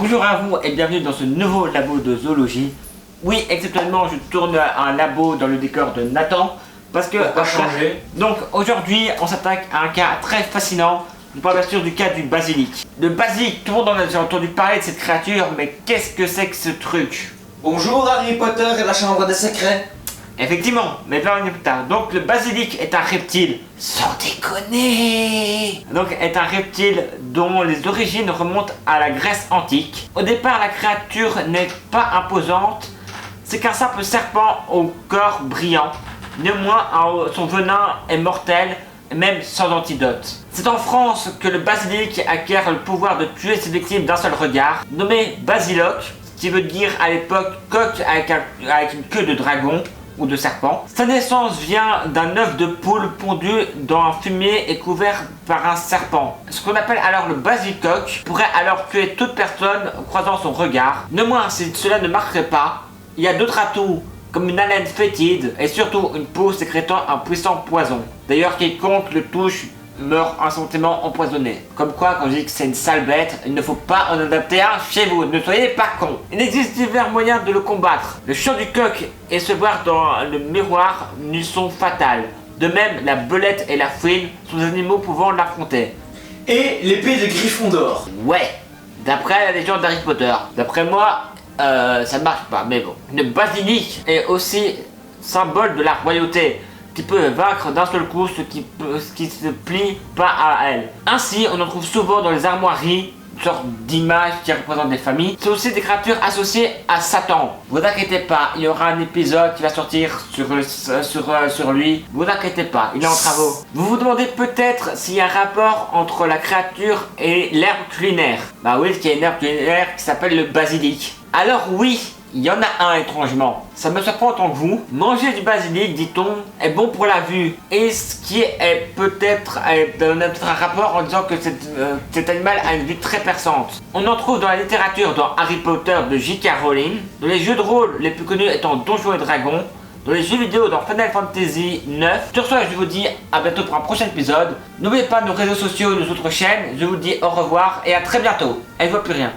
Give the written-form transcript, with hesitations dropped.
Bonjour à vous et bienvenue dans ce nouveau labo de zoologie. Oui, exceptionnellement, je tourne un labo dans le décor de Nathan parce que... Pour pas changer. Donc aujourd'hui, on s'attaque à un cas très fascinant. Je parle bien sûr du cas du basilic. Le basilic, tout le monde en a déjà entendu parler de cette créature, mais qu'est-ce que c'est que ce truc? Bonjour Harry Potter et la chambre des secrets. Effectivement, mais pas plus tard. Donc le basilic est un reptile, sans déconner. Donc est un reptile dont les origines remontent à la Grèce antique. Au départ, la créature n'est pas imposante. C'est qu'un simple serpent au corps brillant. Néanmoins, son venin est mortel, même sans antidote. C'est en France que le basilic acquiert le pouvoir de tuer ses victimes d'un seul regard. Nommé basiloque, ce qui veut dire à l'époque coq avec une queue de dragon ou de serpent. Sa naissance vient d'un œuf de poule pondu dans un fumier et couvert par un serpent. Ce qu'on appelle alors le basicoque pourrait alors tuer toute personne croisant son regard. Néanmoins, si cela ne marcherait pas, il y a d'autres atouts comme une haleine fétide et surtout une peau sécrétant un puissant poison. D'ailleurs, quiconque le touche meurt instantanément empoisonné. Comme quoi, quand je dis que c'est une sale bête, il ne faut pas en adapter un chez vous, ne soyez pas cons. Il existe divers moyens de le combattre. Le chant du coq et se voir dans le miroir lui sont fatales. De même, la belette et la fouine sont des animaux pouvant l'affronter. Et l'épée de Gryffondor. Ouais, d'après la légende d'Harry Potter. D'après moi, ça ne marche pas, mais bon. Le basilic est aussi symbole de la royauté, qui peut vaincre d'un seul coup ce qui se plie pas à elle. Ainsi, on en trouve souvent dans les armoiries, une sorte d'image qui représente des familles. C'est aussi des créatures associées à Satan. Vous inquiétez pas, il y aura un épisode qui va sortir sur lui. Vous inquiétez pas, il est en travaux. Vous vous demandez peut-être s'il y a un rapport entre la créature et l'herbe culinaire. Bah oui, il y a une herbe culinaire qui s'appelle le basilic. Alors oui, il y en a un étrangement. Ça me surprend autant que vous. Manger du basilic, dit-on, est bon pour la vue. Et ce qui est peut-être un rapport en disant que cet animal a une vue très perçante. On en trouve dans la littérature dans Harry Potter de J.K. Rowling, dans les jeux de rôle les plus connus étant Donjons et Dragons, dans les jeux vidéo dans Final Fantasy 9. Sur ce, je vous dis à bientôt pour un prochain épisode. N'oubliez pas nos réseaux sociaux et nos autres chaînes. Je vous dis au revoir et à très bientôt. Elle ne voit plus rien.